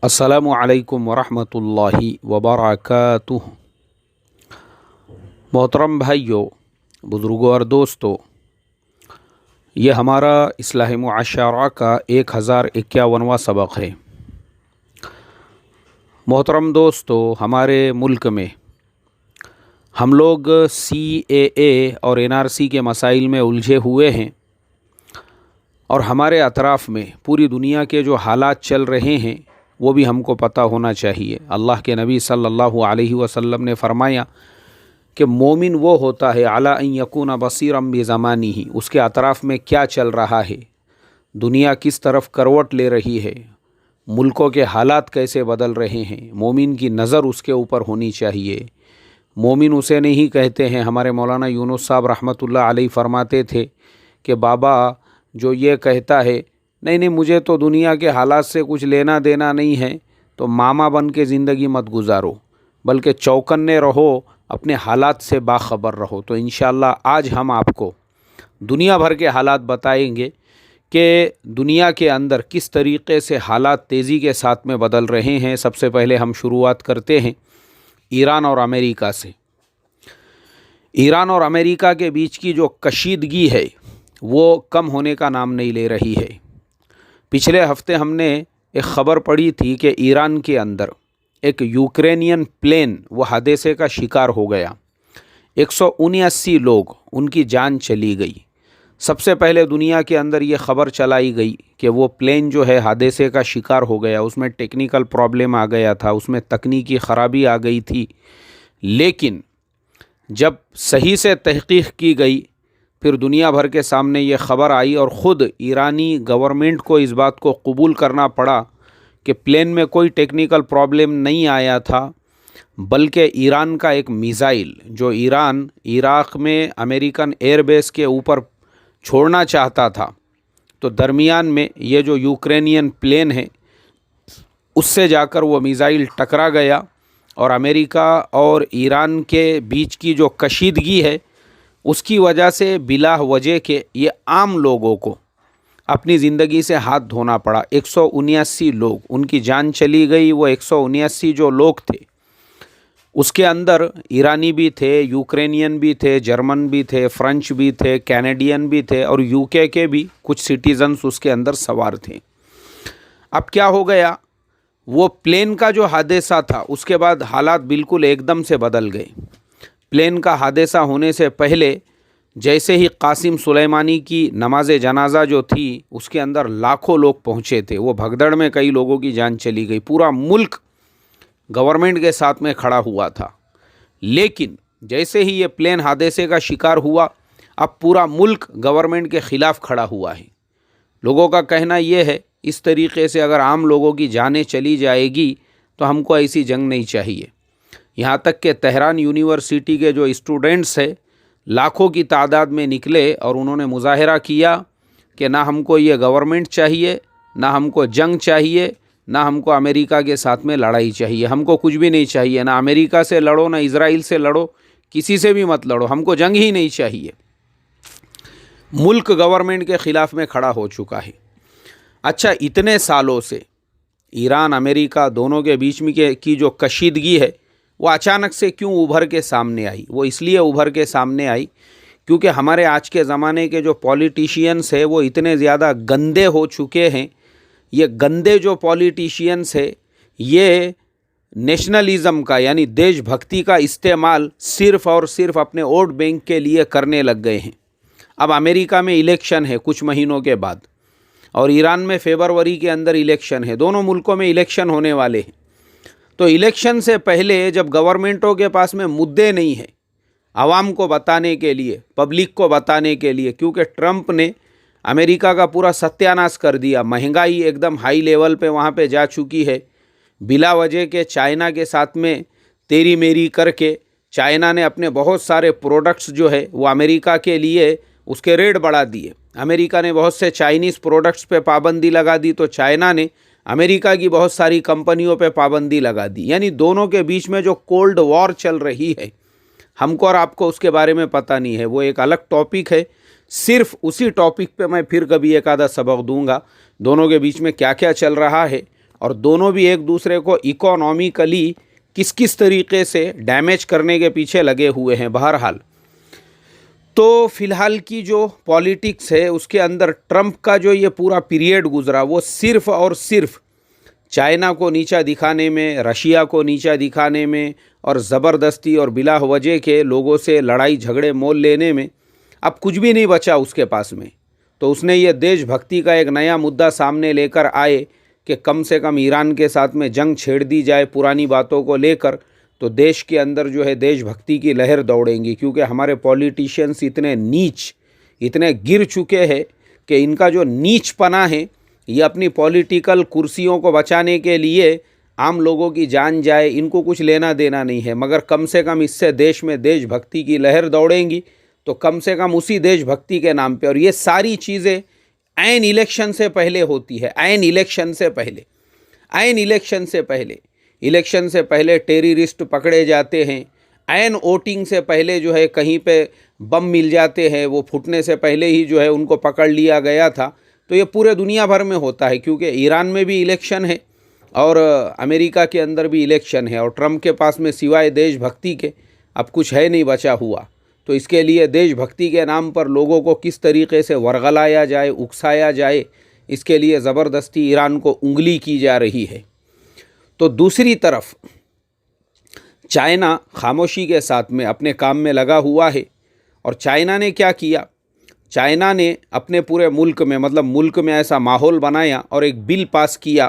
अस्सलामु अलैकुम वरहमतुल्लाहि वबरकातुह। मोहतरम भाइयों, बुज़ुर्गों और दोस्तों, ये हमारा इस्लाह मुआशरा का 1051वां सबक है। मोहतरम दोस्तों, हमारे मुल्क में हम लोग CAA और NRC के मसाइल में उलझे हुए हैं और हमारे अतराफ़ में पूरी दुनिया के जो हालात चल रहे हैं वो भी हमको पता होना चाहिए। अल्लाह के नबी सल्लल्लाहु अलैहि वसल्लम ने फ़रमाया कि मोमिन वो होता है अला अन यकून बसीरम बिज़मानिही, उसके अतराफ़ में क्या चल रहा है, दुनिया किस तरफ करवट ले रही है, मुल्कों के हालात कैसे बदल रहे हैं, मोमिन की नज़र उसके ऊपर होनी चाहिए। मोमिन उसे नहीं कहते हैं। हमारे मौलाना यूनुस साहब रहमतुल्लाह अलैह फ़रमाते थे कि बाबा जो ये कहता है नहीं नहीं मुझे तो दुनिया के हालात से कुछ लेना देना नहीं है, तो मामा बन के ज़िंदगी मत गुजारो, बल्कि चौकन्ने रहो, अपने हालात से बाखबर रहो। तो इंशाअल्लाह आज हम आपको दुनिया भर के हालात बताएंगे कि दुनिया के अंदर किस तरीक़े से हालात तेज़ी के साथ में बदल रहे हैं। सबसे पहले हम शुरुआत करते हैं ईरान और अमेरिका से। ईरान और अमेरिका के बीच की जो कशीदगी है वो कम होने का नाम नहीं ले रही है। पिछले हफ्ते हमने एक ख़बर पढ़ी थी कि ईरान के अंदर एक यूक्रेनियन प्लेन वो हादसे का शिकार हो गया। 179 लोग, उनकी जान चली गई। सबसे पहले दुनिया के अंदर ये ख़बर चलाई गई कि वो प्लेन जो है हादसे का शिकार हो गया, उसमें टेक्निकल प्रॉब्लम आ गया था, उसमें तकनीकी ख़राबी आ गई थी। लेकिन जब सही से तहक़ीक़ की गई, फिर दुनिया भर के सामने ये ख़बर आई और ख़ुद ईरानी गवर्नमेंट को इस बात को कबूल करना पड़ा कि प्लेन में कोई टेक्निकल प्रॉब्लम नहीं आया था, बल्कि ईरान का एक मिसाइल जो ईरान इराक़ में अमेरिकन एयरबेस के ऊपर छोड़ना चाहता था, तो दरमियान में ये जो यूक्रेनियन प्लेन है उससे जाकर वो मिसाइल टकरा गया और अमेरिका और ईरान के बीच की जो कशीदगी है उसकी वजह से बिला वजह के ये आम लोगों को अपनी ज़िंदगी से हाथ धोना पड़ा। 179 लोग, उनकी जान चली गई। वो 179 जो लोग थे उसके अंदर ईरानी भी थे, यूक्रेनियन भी थे, जर्मन भी थे, फ्रेंच भी थे, कैनेडियन भी थे और UK के भी कुछ सिटीजन्स उसके अंदर सवार थे। अब क्या हो गया, वो प्लेन का जो हादसा था उसके बाद हालात बिल्कुल एकदम से बदल गए। प्लेन का हादसा होने से पहले जैसे ही कासिम सुलेमानी की नमाज जनाजा जो थी उसके अंदर लाखों लोग पहुँचे थे, वो भगदड़ में कई लोगों की जान चली गई। पूरा मुल्क गवर्नमेंट के साथ में खड़ा हुआ था। लेकिन जैसे ही ये प्लेन हादसे का शिकार हुआ, अब पूरा मुल्क गवर्नमेंट के ख़िलाफ़ खड़ा हुआ है। लोगों का कहना ये है इस तरीक़े से अगर आम लोगों की जानें चली जाएगी तो हमको ऐसी जंग नहीं चाहिए। यहाँ तक कि तेहरान यूनिवर्सिटी के जो स्टूडेंट्स हैं लाखों की तादाद में निकले और उन्होंने मुजाहरा किया कि ना हमको ये गवर्नमेंट चाहिए, ना हमको जंग चाहिए, ना हमको अमेरिका के साथ में लड़ाई चाहिए, हमको कुछ भी नहीं चाहिए। ना अमेरिका से लड़ो, ना इज़राइल से लड़ो, किसी से भी मत लड़ो, हमको जंग ही नहीं चाहिए। मुल्क गवर्नमेंट के ख़िलाफ़ में खड़ा हो चुका है। अच्छा, इतने सालों से ईरान अमेरिका दोनों के बीच में की जो कशीदगी है वो अचानक से क्यों उभर के सामने आई? वो इसलिए उभर के सामने आई क्योंकि हमारे आज के ज़माने के जो पॉलिटिशियंस हैं वो इतने ज़्यादा गंदे हो चुके हैं। ये गंदे जो पॉलिटिशियंस है ये नेशनलिज़म का यानी देशभक्ति का इस्तेमाल सिर्फ़ और सिर्फ अपने वोट बैंक के लिए करने लग गए हैं। अब अमेरिका में इलेक्शन है कुछ महीनों के बाद और ईरान में फरवरी के अंदर इलेक्शन है। दोनों मुल्कों में इलेक्शन होने वाले हैं। तो इलेक्शन से पहले जब गवर्नमेंटों के पास में मुद्दे नहीं है आवाम को बताने के लिए, पब्लिक को बताने के लिए, क्योंकि ट्रंप ने अमेरिका का पूरा सत्यानाश कर दिया, महंगाई एकदम हाई लेवल पे वहाँ पे जा चुकी है। बिला वजह के चाइना के साथ में तेरी मेरी करके चाइना ने अपने बहुत सारे प्रोडक्ट्स जो है वो अमेरिका के लिए उसके रेट बढ़ा दिए। अमेरिका ने बहुत से चाइनीज़ प्रोडक्ट्स पे पाबंदी लगा दी, तो चाइना ने अमेरिका की बहुत सारी कंपनियों पे पाबंदी लगा दी। यानी दोनों के बीच में जो कोल्ड वॉर चल रही है हमको और आपको उसके बारे में पता नहीं है, वो एक अलग टॉपिक है। सिर्फ उसी टॉपिक पे मैं फिर कभी एक आधा सबक दूंगा। दोनों के बीच में क्या क्या चल रहा है और दोनों भी एक दूसरे को इकोनॉमिकली किस किस तरीके से डैमेज करने के पीछे लगे हुए हैं। बहरहाल तो फ़िलहाल की जो पॉलिटिक्स है उसके अंदर ट्रंप का जो ये पूरा पीरियड गुजरा वो सिर्फ़ और सिर्फ चाइना को नीचा दिखाने में, रशिया को नीचा दिखाने में और ज़बरदस्ती और बिला वजह के लोगों से लड़ाई झगड़े मोल लेने में अब कुछ भी नहीं बचा उसके पास में। तो उसने ये देशभक्ति का एक नया मुद्दा सामने लेकर आए कि कम से कम ईरान के साथ में जंग छेड़ दी जाए पुरानी बातों को लेकर, तो देश के अंदर जो है देशभक्ति की लहर दौड़ेंगी। क्योंकि हमारे पॉलिटिशियंस इतने नीच, इतने गिर चुके हैं कि इनका जो नीचपना है ये अपनी पॉलिटिकल कुर्सियों को बचाने के लिए आम लोगों की जान जाए, इनको कुछ लेना देना नहीं है। मगर कम से कम इससे देश में देशभक्ति की लहर दौड़ेंगी, तो कम से कम उसी देशभक्ति के नाम पे। और ये सारी चीज़ें ऐन इलेक्शन से पहले होती है, ऐन इलेक्शन से पहले, ऐन इलेक्शन से पहले। इलेक्शन से पहले टेररिस्ट पकड़े जाते हैं, ऐन वोटिंग से पहले जो है कहीं पे बम मिल जाते हैं, वो फूटने से पहले ही जो है उनको पकड़ लिया गया था। तो ये पूरे दुनिया भर में होता है, क्योंकि ईरान में भी इलेक्शन है और अमेरिका के अंदर भी इलेक्शन है, और ट्रंप के पास में सिवाय देशभक्ति के अब कुछ है नहीं बचा हुआ। तो इसके लिए देशभक्ति के नाम पर लोगों को किस तरीके से वर्गलाया जाए, उकसाया जाए, इसके लिए ज़बरदस्ती ईरान को उंगली की जा रही है। तो दूसरी तरफ चाइना खामोशी के साथ में अपने काम में लगा हुआ है। और चाइना ने क्या किया, चाइना ने अपने पूरे मुल्क में, मतलब मुल्क में ऐसा माहौल बनाया और एक बिल पास किया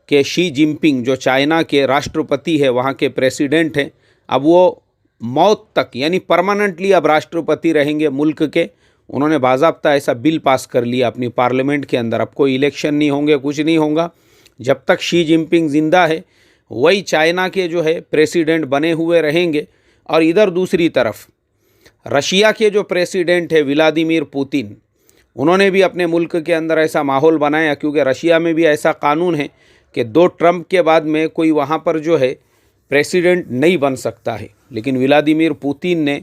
कि शी जिनपिंग जो चाइना के राष्ट्रपति है, वहाँ के प्रेसिडेंट हैं, अब वो मौत तक यानी परमानेंटली अब राष्ट्रपति रहेंगे मुल्क के। उन्होंने बाज़ाब्ता ऐसा बिल पास कर लिया अपनी पार्लियामेंट के अंदर। अब कोई इलेक्शन नहीं होंगे, कुछ नहीं होगा, जब तक शी जिनपिंग ज़िंदा है वही चाइना के जो है प्रेसिडेंट बने हुए रहेंगे। और इधर दूसरी तरफ रशिया के जो प्रेसिडेंट है व्लादिमीर पुतिन, उन्होंने भी अपने मुल्क के अंदर ऐसा माहौल बनाया, क्योंकि रशिया में भी ऐसा कानून है कि 2 ट्रंप के बाद में कोई वहाँ पर जो है प्रेसिडेंट नहीं बन सकता है। लेकिन व्लादिमीर पुतिन ने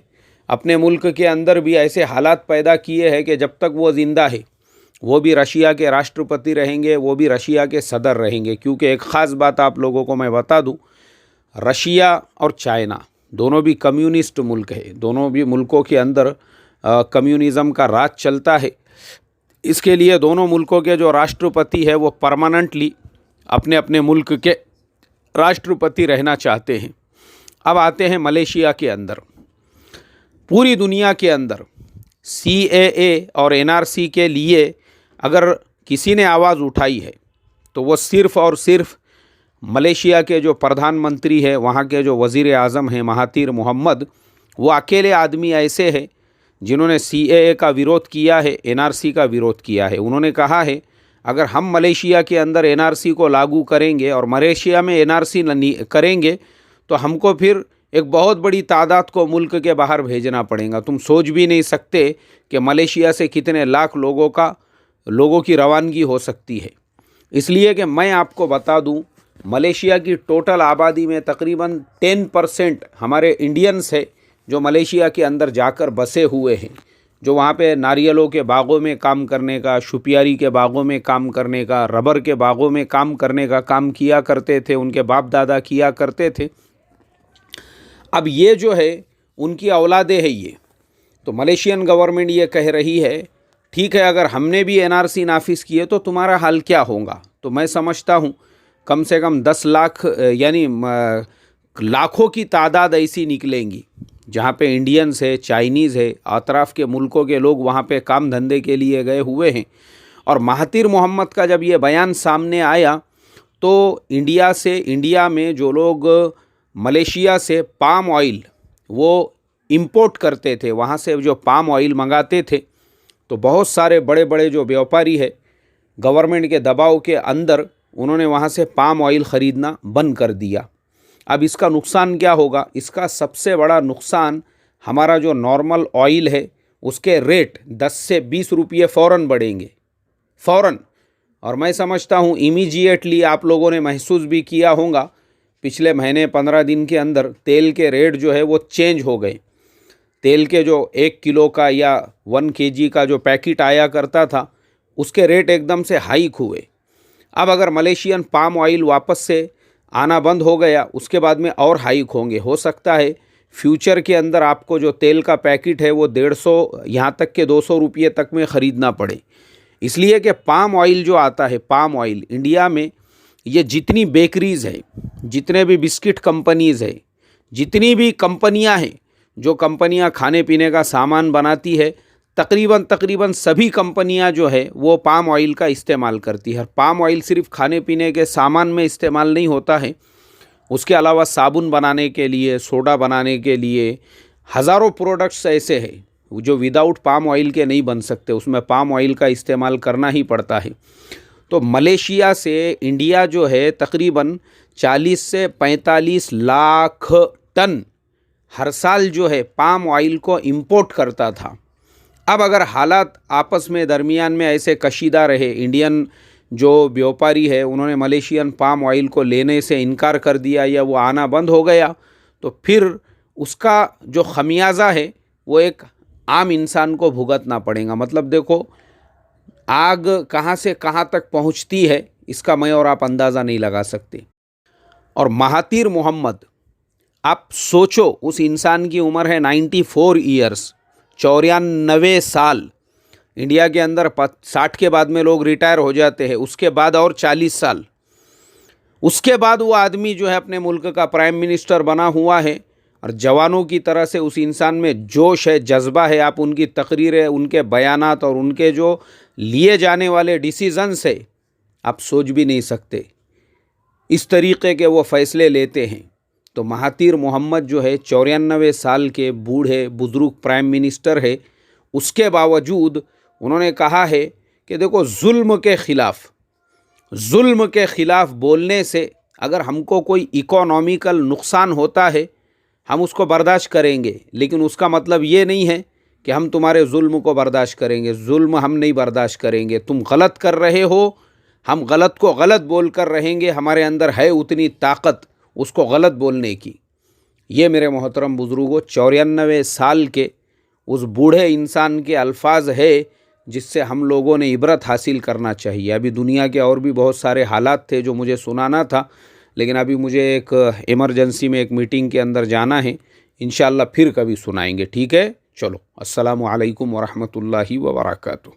अपने मुल्क के अंदर भी ऐसे हालात पैदा किए हैं कि जब तक वो ज़िंदा है वो भी रशिया के राष्ट्रपति रहेंगे, वो भी रशिया के सदर रहेंगे। क्योंकि एक ख़ास बात आप लोगों को मैं बता दूं, रशिया और चाइना दोनों भी कम्युनिस्ट मुल्क है, दोनों भी मुल्कों के अंदर कम्युनिज़म का राज चलता है। इसके लिए दोनों मुल्कों के जो राष्ट्रपति है वो परमानेंटली अपने अपने मुल्क के राष्ट्रपति रहना चाहते हैं। अब आते हैं मलेशिया के अंदर। पूरी दुनिया के अंदर CAA और NRC के लिए अगर किसी ने आवाज़ उठाई है तो वो सिर्फ़ और सिर्फ मलेशिया के जो प्रधानमंत्री है, वहाँ के जो वज़ीर आज़म हैं महातिर मोहम्मद, वो अकेले आदमी ऐसे हैं जिन्होंने CAA का विरोध किया है, NRC का विरोध किया है। उन्होंने कहा है अगर हम मलेशिया के अंदर NRC को लागू करेंगे और मलेशिया में NRC करेंगे तो हमको फिर एक बहुत बड़ी तादाद को मुल्क के बाहर भेजना पड़ेगा। तुम सोच भी नहीं सकते कि मलेशिया से कितने लाख लोगों की रवानगी हो सकती है। इसलिए कि मैं आपको बता दूं, मलेशिया की टोटल आबादी में तकरीबन 10% हमारे इंडियंस है जो मलेशिया के अंदर जाकर बसे हुए हैं, जो वहाँ पे नारियलों के बागों में काम करने का, शुपियारी के बागों में काम करने का, रबर के बागों में काम करने का काम किया करते थे, उनके बाप दादा किया करते थे। अब ये जो है उनकी औलादे है ये। तो मलेशियन गवर्नमेंट ये कह रही है ठीक है अगर हमने भी NRC नाफिज किए तो तुम्हारा हाल क्या होगा। तो मैं समझता हूँ कम से कम 10 लाख यानी लाखों की तादाद ऐसी निकलेंगी जहाँ पे इंडियंस है, चाइनीज़ है, अतराफ़ के मुल्कों के लोग वहाँ पे काम धंधे के लिए गए हुए हैं। और महातिर मोहम्मद का जब ये बयान सामने आया तो इंडिया में जो लोग मलेशिया से पाम ऑयल वो इंपोर्ट करते थे, वहाँ से जो पाम ऑयल मंगाते थे, तो बहुत सारे बड़े बड़े जो व्यापारी है गवर्नमेंट के दबाव के अंदर उन्होंने वहाँ से पाम ऑयल ख़रीदना बंद कर दिया। अब इसका नुकसान क्या होगा? इसका सबसे बड़ा नुकसान हमारा जो नॉर्मल ऑयल है उसके रेट 10 से 20 रुपये फ़ौरन बढ़ेंगे, फ़ौरन। और मैं समझता हूँ इमीडिएटली आप लोगों ने महसूस भी किया होगा, पिछले महीने 15 दिन के अंदर तेल के रेट जो है वो चेंज हो गए। तेल के जो 1 किलो का या 1 kg का जो पैकेट आया करता था उसके रेट एकदम से हाइक हुए। अब अगर मलेशियन पाम ऑयल वापस से आना बंद हो गया, उसके बाद में और हाइक होंगे। हो सकता है फ्यूचर के अंदर आपको जो तेल का पैकेट है वो 150 यहाँ तक के 200 रुपये तक में ख़रीदना पड़े। इसलिए कि पाम ऑयल जो आता है, पाम ऑयल इंडिया में ये जितनी बेकरीज़ है, जितने भी बिस्किट कंपनीज़ है, जितनी भी कंपनियां हैं, जो कंपनियां खाने पीने का सामान बनाती है, तकरीबन सभी कंपनियां जो है वो पाम ऑयल का इस्तेमाल करती है। पाम ऑयल सिर्फ खाने पीने के सामान में इस्तेमाल नहीं होता है, उसके अलावा साबुन बनाने के लिए, सोडा बनाने के लिए हज़ारों प्रोडक्ट्स ऐसे हैं जो विदाउट पाम ऑयल के नहीं बन सकते, उसमें पाम ऑयल का इस्तेमाल करना ही पड़ता है। तो मलेशिया से इंडिया जो है तकरीबन 40 से 45 लाख टन हर साल जो है पाम ऑयल को इंपोर्ट करता था। अब अगर हालात आपस में दरमियान में ऐसे कशीदा रहे, इंडियन जो व्यापारी है उन्होंने मलेशियन पाम ऑयल को लेने से इनकार कर दिया या वो आना बंद हो गया, तो फिर उसका जो खमियाजा है वो एक आम इंसान को भुगतना पड़ेगा। मतलब देखो, आग कहाँ से कहाँ तक पहुँचती है इसका मैं और आप अंदाज़ा नहीं लगा सकते। और महातीर मोहम्मद, आप सोचो, उस इंसान की उम्र है 94 ईयर्स, 94 साल। इंडिया के अंदर 60 के बाद में लोग रिटायर हो जाते हैं, उसके बाद और 40 साल, उसके बाद वो आदमी जो है अपने मुल्क का प्राइम मिनिस्टर बना हुआ है। और जवानों की तरह से उस इंसान में जोश है, जज्बा है। आप उनकी तकरीरें, उनके बयानात और उनके जो लिए जाने वाले डिसीजंस है, आप सोच भी नहीं सकते इस तरीक़े के वो फ़ैसले लेते हैं। तो महातीर मोहम्मद जो है 94 साल के बूढ़े बुज़ुर्ग प्राइम मिनिस्टर है, उसके बावजूद उन्होंने कहा है कि देखो, जुल्म के ख़िलाफ़ बोलने से अगर हमको कोई इकोनॉमिकल नुकसान होता है हम उसको बर्दाश्त करेंगे, लेकिन उसका मतलब ये नहीं है कि हम तुम्हारे जुल्म को बर्दाश्त करेंगे। जुल्म हम नहीं बर्दाश्त करेंगे। तुम गलत कर रहे हो, हम गलत को गलत बोल कर रहेंगे। हमारे अंदर है उतनी ताकत उसको गलत बोलने की। ये मेरे मोहतरम बुज़ुर्गों, 94 साल के उस बूढ़े इंसान के अल्फाज है जिससे हम लोगों ने इबरत हासिल करना चाहिए। अभी दुनिया के और भी बहुत सारे हालात थे जो मुझे सुनाना था, लेकिन अभी मुझे एक इमरजेंसी में एक मीटिंग के अंदर जाना है। इंशाअल्लाह फिर कभी सुनाएंगे, ठीक है? चलो, अस्सलामु अलैकुम वरहमतुल्लाहि व बरकातुहू।